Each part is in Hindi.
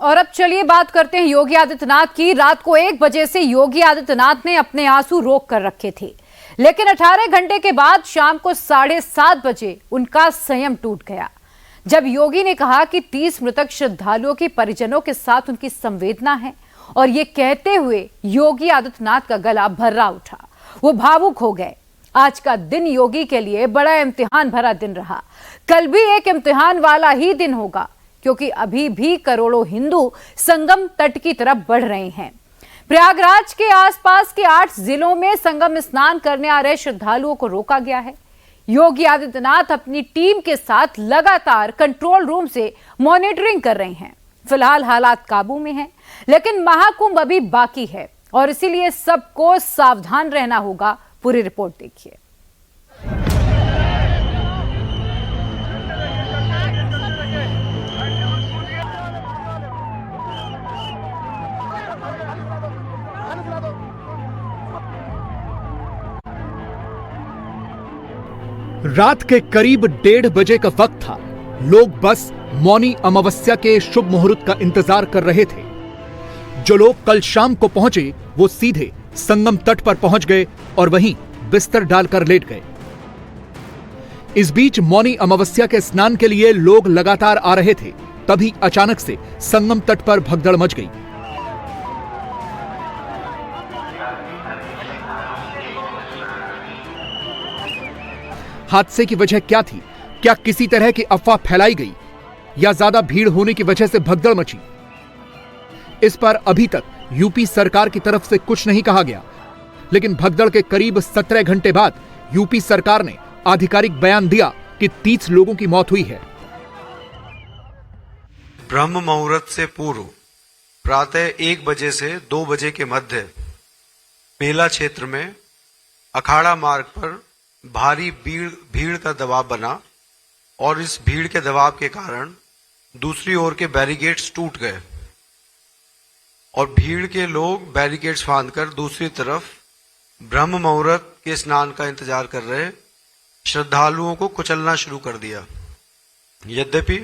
और अब चलिए बात करते हैं योगी आदित्यनाथ की। रात को 1 बजे से योगी आदित्यनाथ ने अपने आंसू रोक कर रखे थे, लेकिन 18 घंटे के बाद शाम को 7:30 बजे उनका संयम टूट गया, जब योगी ने कहा कि 30 मृतक श्रद्धालुओं के परिजनों के साथ उनकी संवेदना है। और ये कहते हुए योगी आदित्यनाथ का गला भर्रा उठा, वो भावुक हो गए। आज का दिन योगी के लिए बड़ा इम्तिहान भरा दिन रहा। कल भी एक इम्तिहान वाला ही दिन होगा, क्योंकि अभी भी करोड़ों हिंदू संगम तट की तरफ बढ़ रहे हैं। प्रयागराज के आसपास के 8 जिलों में संगम स्नान करने आ रहे श्रद्धालुओं को रोका गया है। योगी आदित्यनाथ अपनी टीम के साथ लगातार कंट्रोल रूम से मॉनिटरिंग कर रहे हैं। फिलहाल हालात काबू में हैं, लेकिन महाकुंभ अभी बाकी है और इसीलिए सबको सावधान रहना होगा। पूरी रिपोर्ट देखिए। रात के करीब 1:30 बजे का वक्त था। लोग बस मौनी अमावस्या के शुभ मुहूर्त का इंतजार कर रहे थे। जो लोग कल शाम को पहुंचे वो सीधे संगम तट पर पहुंच गए और वहीं बिस्तर डालकर लेट गए। इस बीच मौनी अमावस्या के स्नान के लिए लोग लगातार आ रहे थे, तभी अचानक से संगम तट पर भगदड़ मच गई। हादसे की वजह क्या थी? क्या किसी तरह की अफवाह फैलाई गई या ज्यादा भीड़ होने की वजह से भगदड़ मची? इस पर अभी तक यूपी सरकार की तरफ से कुछ नहीं कहा गया, लेकिन भगदड़ के करीब 17 घंटे बाद यूपी सरकार ने आधिकारिक बयान दिया कि 30 लोगों की मौत हुई है। ब्रह्म मुहूर्त से पूर्व प्रातः 1 बजे से 2 बजे के मध्य मेला क्षेत्र में अखाड़ा मार्ग पर भारी भीड़ का दबाव बना और इस भीड़ के दबाव के कारण दूसरी ओर के बैरिकेड्स टूट गए और भीड़ के लोग बैरिकेड्स फांदकर दूसरी तरफ ब्रह्म मुहूर्त के स्नान का इंतजार कर रहे श्रद्धालुओं को कुचलना शुरू कर दिया। यद्यपि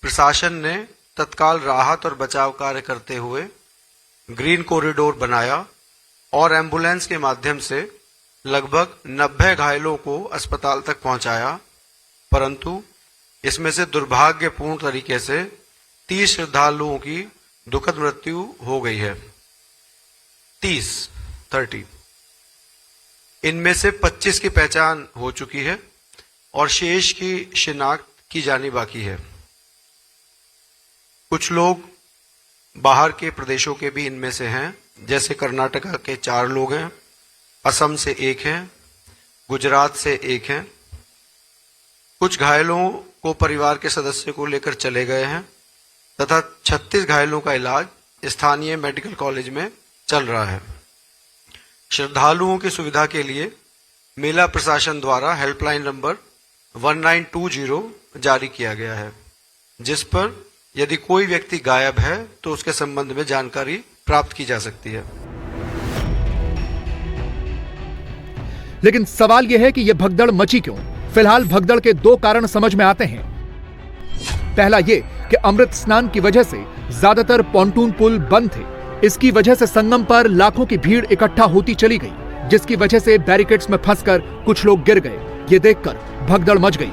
प्रशासन ने तत्काल राहत और बचाव कार्य करते हुए ग्रीन कॉरिडोर बनाया और एम्बुलेंस के माध्यम से लगभग 90 घायलों को अस्पताल तक पहुंचाया, परंतु इसमें से दुर्भाग्यपूर्ण तरीके से 30 श्रद्धालुओं की दुखद मृत्यु हो गई है। 30 इनमें से 25 की पहचान हो चुकी है और शेष की शिनाख्त की जानी बाकी है। कुछ लोग बाहर के प्रदेशों के भी इनमें से हैं, जैसे कर्नाटका के 4 लोग हैं, असम से 1 हैं, गुजरात से 1 हैं। कुछ घायलों को परिवार के सदस्य को लेकर चले गए हैं तथा 36 घायलों का इलाज स्थानीय मेडिकल कॉलेज में चल रहा है। श्रद्धालुओं की सुविधा के लिए मेला प्रशासन द्वारा हेल्पलाइन नंबर 1920 जारी किया गया है, जिस पर यदि कोई व्यक्ति गायब है तो उसके संबंध में जानकारी प्राप्त की जा सकती है। लेकिन सवाल यह है कि यह भगदड़ मची क्यों? फिलहाल भगदड़ के 2 कारण समझ में आते हैं। पहला यह कि अमृत स्नान की वजह से ज्यादातर पॉन्टून पुल बंद थे। इसकी वजह से संगम पर लाखों की भीड़ इकट्ठा होती चली गई, जिसकी वजह से बैरिकेड्स में फंसकर कुछ लोग गिर गए। ये देखकर भगदड़ मच गई।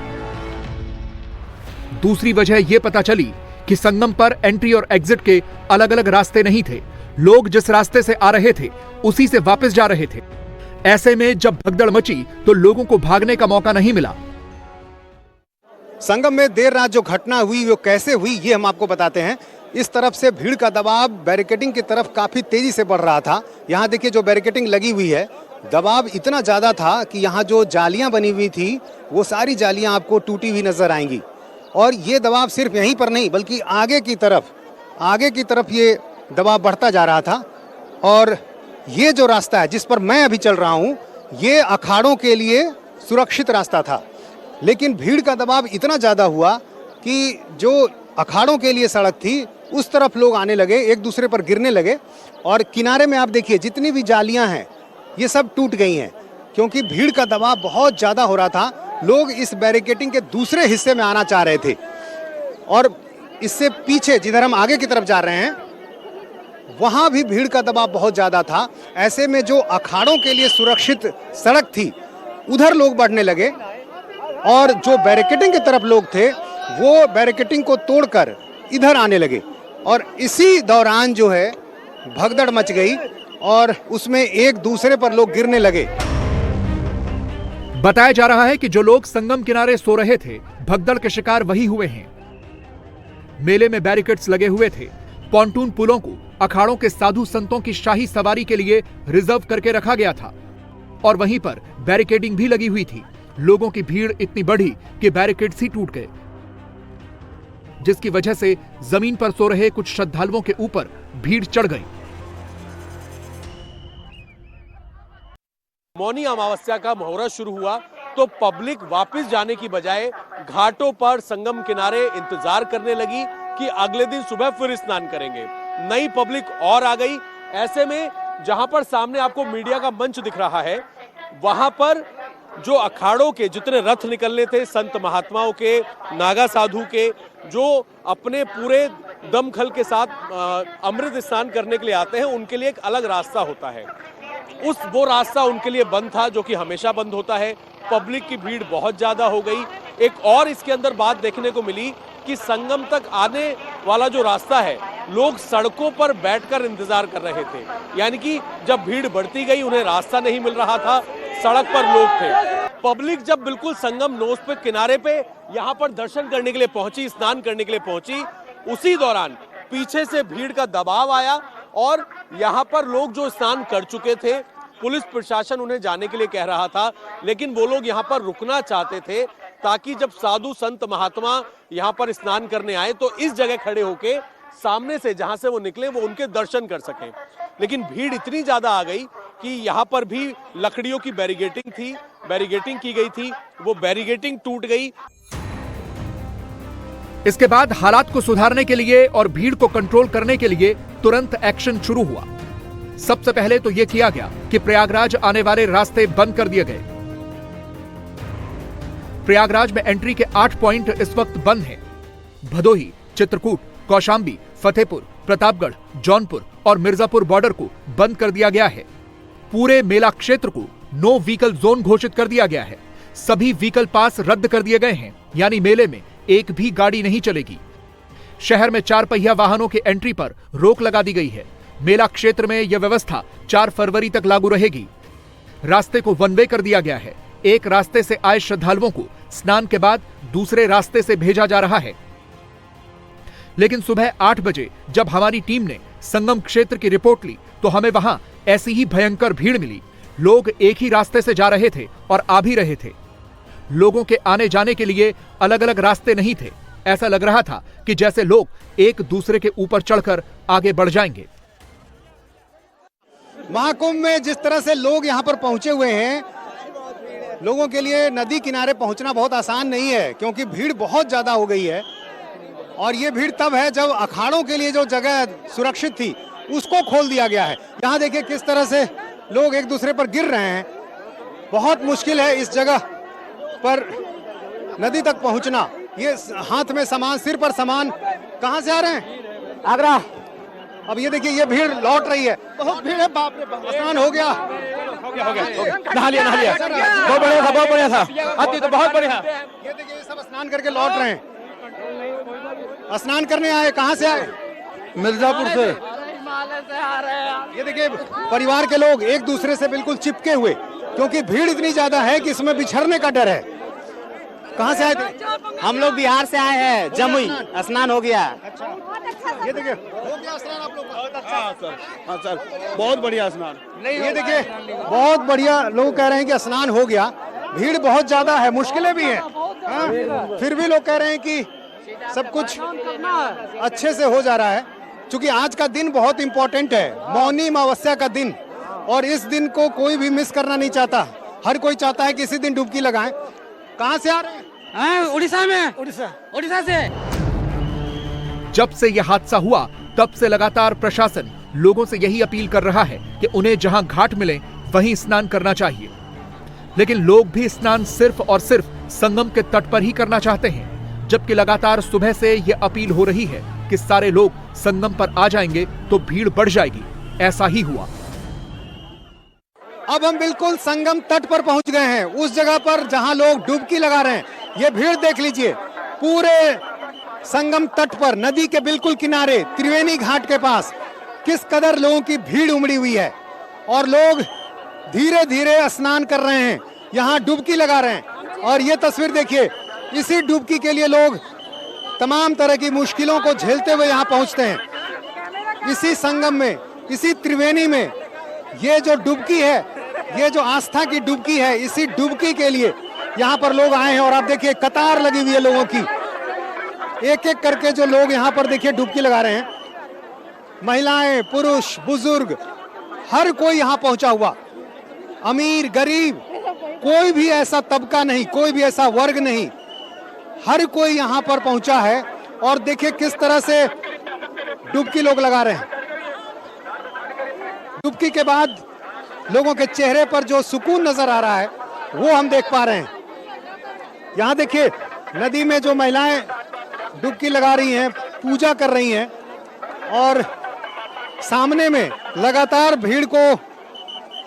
दूसरी वजह यह पता चली कि संगम पर एंट्री और एग्जिट के अलग अलग रास्ते नहीं थे। लोग जिस रास्ते से आ रहे थे उसी से वापस जा रहे थे। ऐसे में जब भगदड़ मची तो लोगों को भागने का मौका नहीं मिला। संगम में देर रात जो घटना हुई वो कैसे हुई ये हम आपको बताते हैं। इस तरफ से भीड़ का दबाव बैरिकेडिंग की तरफ काफी तेजी से बढ़ रहा था। यहाँ देखिए जो बैरिकेडिंग लगी हुई है, दबाव इतना ज्यादा था कि यहाँ जो जालियां बनी हुई थी वो सारी जालियां आपको टूटी हुई नजर आएंगी। और ये दबाव सिर्फ यहीं पर नहीं बल्कि आगे की तरफ ये दबाव बढ़ता जा रहा था। और ये जो रास्ता है जिस पर मैं अभी चल रहा हूँ ये अखाड़ों के लिए सुरक्षित रास्ता था, लेकिन भीड़ का दबाव इतना ज़्यादा हुआ कि जो अखाड़ों के लिए सड़क थी उस तरफ लोग आने लगे, एक दूसरे पर गिरने लगे। और किनारे में आप देखिए जितनी भी जालियां हैं ये सब टूट गई हैं, क्योंकि भीड़ का दबाव बहुत ज़्यादा हो रहा था। लोग इस बैरिकेडिंग के दूसरे हिस्से में आना चाह रहे थे और इससे पीछे जिधर हम आगे की तरफ जा रहे हैं वहां भी भीड़ का दबाव बहुत ज्यादा था। ऐसे में जो अखाड़ों के लिए सुरक्षित सड़क थी उधर लोग बढ़ने लगे और जो बैरिकेडिंग की तरफ लोग थे वो बैरिकेडिंग को तोड़कर इधर आने लगे और इसी दौरान जो है भगदड़ मच गई और उसमें एक दूसरे पर लोग गिरने लगे। बताया जा रहा है कि जो लोग संगम किनारे सो रहे थे भगदड़ के शिकार वही हुए हैं। मेले में बैरिकेड्स लगे हुए थे। पॉन्टून पुलों को अखाड़ों के साधु संतों की शाही सवारी के लिए रिजर्व करके रखा गया था और वहीं पर बैरिकेडिंग भी लगी हुई थी। लोगों की भीड़ इतनी बढ़ी कि बैरिकेड्स ही टूट गए, जिसकी वजह से जमीन पर सो रहे कुछ श्रद्धालुओं के ऊपर भीड़ चढ़ गई। मौनी अमावस्या का मुहूर्त शुरू हुआ तो पब्लिक वापस जाने की बजाय घाटों पर संगम किनारे इंतजार करने लगी कि अगले दिन सुबह फिर स्नान करेंगे। नई पब्लिक और आ गई। ऐसे में जहां पर सामने आपको मीडिया का मंच दिख रहा है वहां पर जो अखाड़ों के जितने रथ निकलने थे संत महात्माओं के, नागा साधु के, जो अपने पूरे दमखल के साथ अमृत स्नान करने के लिए आते हैं, उनके लिए एक अलग रास्ता होता है। वो रास्ता उनके लिए बंद था, जो कि हमेशा बंद होता है। पब्लिक की भीड़ बहुत ज्यादा हो गई। एक और इसके अंदर बात देखने को मिली कि संगम तक आने वाला जो रास्ता है लोग सड़कों पर बैठकर इंतजार कर रहे थे, यानी कि जब भीड़ बढ़ती गई उन्हें रास्ता नहीं मिल रहा था, सड़क पर लोग थे। पब्लिक जब बिल्कुल संगम नोस पे किनारे पे यहाँ पर दर्शन करने के लिए पहुंची, स्नान करने के लिए पहुंची, उसी दौरान पीछे से भीड़ का दबाव आया और यहाँ पर लोग जो स्नान कर चुके थे, पुलिस प्रशासन उन्हें जाने के लिए कह रहा था, लेकिन वो लोग यहाँ पर रुकना चाहते थे ताकि जब साधु संत महात्मा यहाँ पर स्नान करने आए तो इस जगह खड़े होके सामने से जहां से वो निकले वो उनके दर्शन कर सकें। लेकिन भीड़ इतनी ज्यादा आ गई कि यहाँ पर भी लकड़ियों की बैरिगेटिंग की गई थी, वो बैरिगेटिंग टूट गई। इसके बाद हालात को सुधारने के लिए और भीड़ को कंट्रोल करने के लिए तुरंत एक्शन शुरू हुआ। सबसे पहले तो यह किया गया कि प्रयागराज आने वाले रास्ते बंद कर दिए गए। प्रयागराज में एंट्री के 8 पॉइंट इस वक्त बंद हैं। भदोही, चित्रकूट, कौशांबी, फतेहपुर, प्रतापगढ़, जौनपुर और मिर्जापुर बॉर्डर को बंद कर दिया गया है। पूरे मेला क्षेत्र को नो व्हीकल जोन घोषित कर दिया गया है। सभी व्हीकल पास रद्द कर दिए गए हैं, यानी मेले में एक भी गाड़ी नहीं चलेगी। शहर में 4 पहिया वाहनों की एंट्री पर रोक लगा दी गई है। मेला क्षेत्र में यह व्यवस्था 4 फरवरी तक लागू रहेगी। रास्ते को वन वे कर दिया गया है। एक रास्ते से आए श्रद्धालुओं को स्नान के बाद दूसरे रास्ते से भेजा जा रहा है। लेकिन सुबह 8 बजे जब हमारी टीम ने संगम क्षेत्र की रिपोर्ट ली तो हमें वहां ऐसी ही भयंकर भीड़ मिली। लोग एक ही रास्ते से जा रहे थे और आ भी रहे थे। लोगों के आने जाने के लिए अलग अलग रास्ते नहीं थे। ऐसा लग रहा था कि जैसे लोग एक दूसरे के ऊपर चढ़कर आगे बढ़ जाएंगे। महाकुंभ में जिस तरह से लोग यहाँ पर पहुंचे हुए हैं, लोगों के लिए नदी किनारे पहुंचना बहुत आसान नहीं है, क्योंकि भीड़ बहुत ज्यादा हो गई है। और ये भीड़ तब है जब अखाड़ों के लिए जो जगह सुरक्षित थी उसको खोल दिया गया है। यहाँ देखिए किस तरह से लोग एक दूसरे पर गिर रहे हैं। बहुत मुश्किल है इस जगह पर नदी तक पहुंचना। ये हाथ में सामान, सिर पर सामान। कहाँ से आ रहे हैं? आगरा। अब ये देखिए ये भीड़ लौट रही है। बहुत भीड़ है, बाप रे बाप। स्नान हो गया? हो गया। नहा लिया बहुत बढ़िया था अति तो बहुत बढ़िया। ये देखिए ये सब स्नान करके लौट रहे हैं। स्नान करने आए, कहाँ से आए? मिर्जापुर से। ये देखिए परिवार के लोग एक दूसरे से बिल्कुल चिपके हुए, क्योंकि भीड़ इतनी ज्यादा है कि इसमें बिछड़ने का डर है। कहाँ से आए थे? हम लोग बिहार से आए हैं, जमुई। स्नान हो गया। ये देखिए हो गया स्नान आप लोग का? हाँ सर, बहुत बढ़िया स्नान। ये देखिए बहुत बढ़िया, लोग कह रहे हैं कि स्नान हो गया। भीड़ बहुत ज्यादा है, मुश्किलें भी हैं, फिर भी लोग कह रहे हैं कि सब कुछ अच्छे से हो जा रहा है। क्योंकि आज का दिन बहुत इंपॉर्टेंट है, मौनी अमावस्या का दिन, और इस दिन को कोई भी मिस करना नहीं चाहता। हर कोई चाहता है कि इसी दिन डुबकी लगाएं। कहाँ से आ रहे हैं? उड़ीसा में। उड़ीसा से। जब से यह हादसा हुआ तब से लगातार प्रशासन लोगों से यही अपील कर रहा है कि उन्हें जहां घाट मिले वहीं स्नान करना चाहिए। लेकिन लोग भी स्नान सिर्फ और सिर्फ संगम के तट पर ही करना चाहते हैं, जबकि लगातार सुबह से यह अपील हो रही है कि सारे लोग संगम पर आ जाएंगे तो भीड़ बढ़ जाएगी। ऐसा ही हुआ। अब हम बिल्कुल संगम तट पर पहुंच गए हैं, उस जगह पर जहां लोग डुबकी लगा रहे हैं। ये भीड़ देख लीजिए, पूरे संगम तट पर नदी के बिल्कुल किनारे त्रिवेणी घाट के पास किस कदर लोगों की भीड़ उमड़ी हुई है और लोग धीरे धीरे स्नान कर रहे हैं, यहाँ डुबकी लगा रहे हैं। और ये तस्वीर देखिए, इसी डुबकी के लिए लोग तमाम तरह की मुश्किलों को झेलते हुए यहाँ पहुंचते हैं। इसी संगम में, इसी त्रिवेणी में ये जो डुबकी है, ये जो आस्था की डुबकी है, इसी डुबकी के लिए यहाँ पर लोग आए हैं। और आप देखिए कतार लगी हुई है लोगों की, एक एक करके जो लोग यहाँ पर देखिए डुबकी लगा रहे हैं। महिलाएं, पुरुष, बुजुर्ग, हर कोई यहाँ पहुंचा हुआ। अमीर, गरीब, कोई भी ऐसा तबका नहीं, कोई भी ऐसा वर्ग नहीं, हर कोई यहाँ पर पहुंचा है। और देखिए किस तरह से डुबकी लोग लगा रहे हैं। डुबकी के बाद लोगों के चेहरे पर जो सुकून नजर आ रहा है वो हम देख पा रहे हैं। यहाँ देखिए नदी में जो महिलाएं डुबकी लगा रही हैं, पूजा कर रही हैं, और सामने में लगातार भीड़ को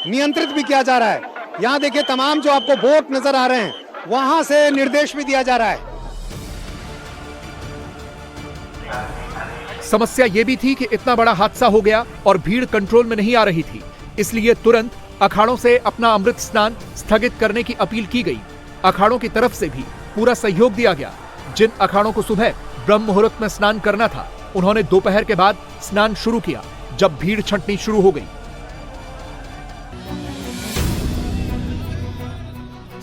नियंत्रित भी किया जा रहा है। यहाँ देखिए तमाम जो आपको बोट नजर आ रहे हैं, वहां से निर्देश भी दिया जा रहा है। समस्या यह भी थी कि इतना बड़ा हादसा हो गया और भीड़ कंट्रोल में नहीं आ रही थी, इसलिए तुरंत अखाड़ों से अपना अमृत स्नान स्थगित करने की अपील की गई। अखाड़ों की तरफ से भी पूरा सहयोग दिया गया। जिन अखाड़ों को सुबह ब्रह्म मुहूर्त में स्नान करना था, उन्होंने दोपहर के बाद स्नान शुरू किया, जब भीड़ छंटनी शुरू हो गई।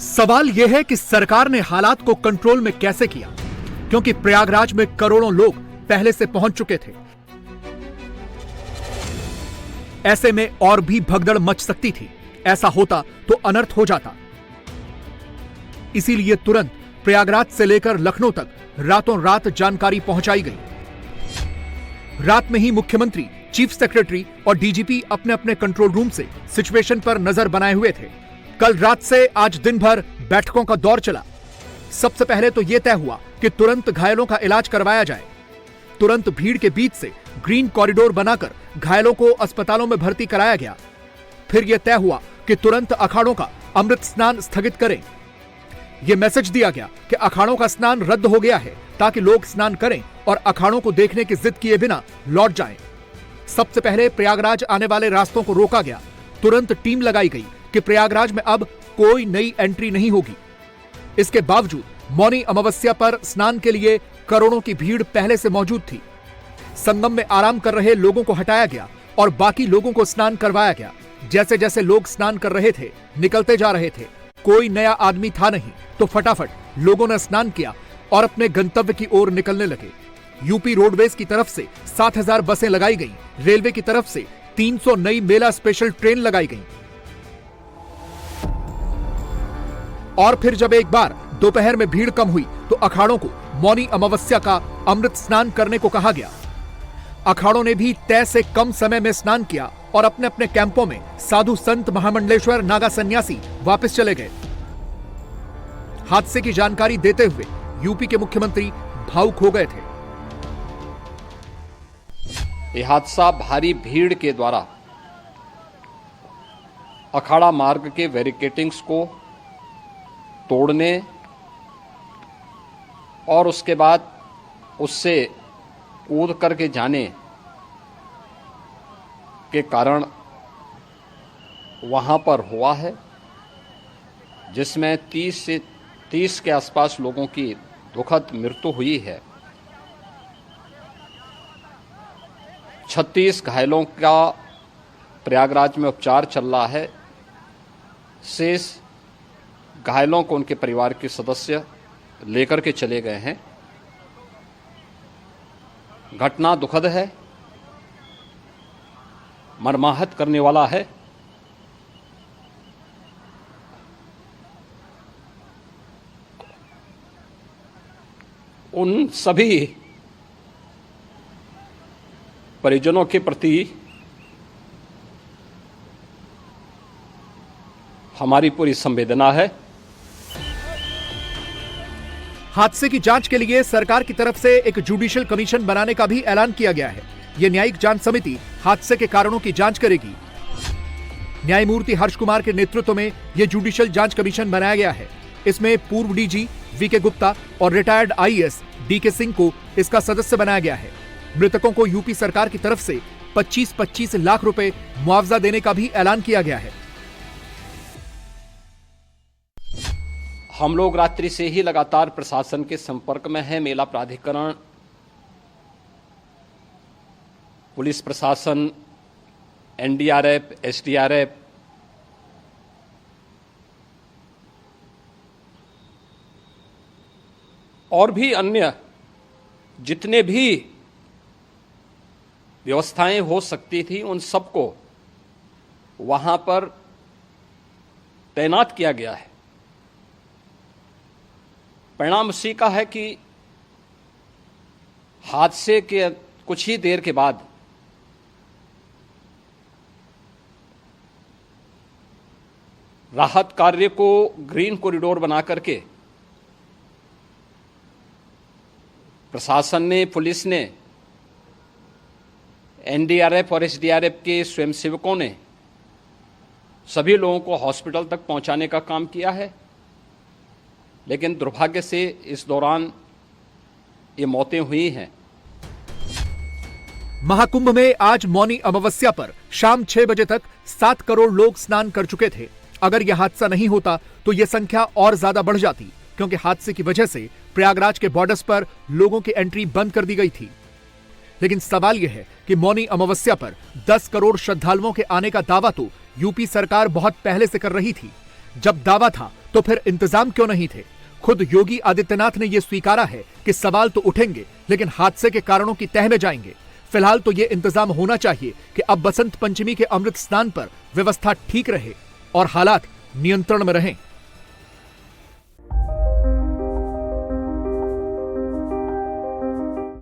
सवाल यह है कि सरकार ने हालात को कंट्रोल में कैसे किया, क्योंकि प्रयागराज में करोड़ों लोग पहले से पहुंच चुके थे। ऐसे में और भी भगदड़ मच सकती थी। ऐसा होता तो अनर्थ हो जाता। इसीलिए तुरंत प्रयागराज से लेकर लखनऊ तक रातों रात जानकारी पहुंचाई गई। रात में ही मुख्यमंत्री, चीफ सेक्रेटरी और डीजीपी अपने अपने कंट्रोल रूम से सिचुएशन पर नजर बनाए हुए थे। कल रात से आज दिन भर बैठकों का दौर चला। सबसे पहले तो यह तय हुआ कि तुरंत घायलों का इलाज करवाया जाए। तुरंत भीड़ के बीच से ग्रीन कॉरिडोर बनाकर घायलों को अस्पतालों में भर्ती कराया गया। फिर यह तय हुआ कि तुरंत अखाड़ों का अमृत स्नान स्थगित करें। यह मैसेज दिया गया कि अखाड़ों का स्नान रद्द हो गया है, ताकि लोग स्नान करें और अखाड़ों को देखने की जिद किए बिना लौट जाएं। सबसे पहले प्रयागराज आने वाले रास्तों को रोका गया। तुरंत टीम लगाई गई कि प्रयागराज में अब कोई नई एंट्री नहीं होगी। इसके बावजूद मौनी अमावस्या पर स्नान के लिए करोड़ों की भीड़ पहले से मौजूद थी। संगम में आराम कर रहे लोगों को हटाया गया और बाकी लोगों को स्नान करवाया गया। जैसे जैसे लोग स्नान कर रहे थे, निकलते जा रहे थे, कोई नया आदमी था नहीं, तो फटाफट लोगों ने स्नान किया और अपने गंतव्य की ओर निकलने लगे। यूपी रोडवेज की तरफ से 7000 बसें लगाई गईं। रेलवे की तरफ से 300 नई मेला स्पेशल ट्रेन लगाई गईं। और फिर जब एक बार दोपहर में भीड़ कम हुई तो अखाड़ों को मौनी अमावस्या का अमृत स्नान करने को कहा गया। अखाड़ों ने भी तय से कम समय में स्नान किया और अपने अपने कैंपों में साधु संत महामंडलेश्वर नागा सन्यासी वापस चले गए। हादसे की जानकारी देते हुए यूपी के मुख्यमंत्री भावुक हो गए थे। यह हादसा भारी भीड़ के द्वारा अखाड़ा मार्ग के बैरिकेडिंग्स को तोड़ने और उसके बाद उससे कूद करके जाने के कारण वहां पर हुआ है, जिसमें 30 के आसपास लोगों की दुखद मृत्यु हुई है। 36 घायलों का प्रयागराज में उपचार चल रहा है। शेष घायलों को उनके परिवार के सदस्य लेकर के चले गए हैं। घटना दुखद है, मर्माहत करने वाला है। उन सभी परिजनों के प्रति हमारी पूरी संवेदना है। हादसे की जांच के लिए सरकार की तरफ से एक जुडिशियल कमीशन बनाने का भी ऐलान किया गया है। यह न्यायिक जांच समिति हादसे के कारणों की जांच करेगी। न्यायमूर्ति हर्ष कुमार के नेतृत्व में यह जुडिशियल जांच कमीशन बनाया गया है। इसमें पूर्व डीजी वीके गुप्ता और रिटायर्ड आईएएस डीके सिंह को इसका सदस्य बनाया गया है। मृतकों को यूपी सरकार की तरफ से 25-25 लाख रुपए मुआवजा देने का भी ऐलान किया गया है। हम लोग रात्रि से ही लगातार प्रशासन के संपर्क में हैं। मेला प्राधिकरण, पुलिस प्रशासन, एनडीआरएफ, एसडीआरएफ, और भी अन्य जितने भी व्यवस्थाएं हो सकती थी उन सबको वहां पर तैनात किया गया है। परिणाम उसी का है कि हादसे के कुछ ही देर के बाद राहत कार्य को ग्रीन कॉरिडोर बना करके प्रशासन ने, पुलिस ने, एनडीआरएफ और एसडीआरएफ के स्वयंसेवकों ने सभी लोगों को हॉस्पिटल तक पहुंचाने का काम किया है। लेकिन दुर्भाग्य से इस दौरान ये मौतें हुई हैं। महाकुंभ में आज मौनी अमावस्या पर शाम 6 बजे तक 7 करोड़ लोग स्नान कर चुके थे। अगर यह हादसा नहीं होता तो यह संख्या और ज्यादा बढ़ जाती, क्योंकि हादसे की वजह से प्रयागराज के बॉर्डर्स पर लोगों की एंट्री बंद कर दी गई थी। लेकिन सवाल यह है कि मौनी अमावस्या पर 10 करोड़ श्रद्धालुओं के आने का दावा तो यूपी सरकार बहुत पहले से कर रही थी। जब दावा था तो फिर इंतजाम क्यों नहीं थे? खुद योगी आदित्यनाथ ने यह स्वीकारा है कि सवाल तो उठेंगे, लेकिन हादसे के कारणों की तह में जाएंगे। फिलहाल तो यह इंतजाम होना चाहिए कि अब बसंत पंचमी के अमृत स्नान पर व्यवस्था ठीक रहे और हालात नियंत्रण में रहें।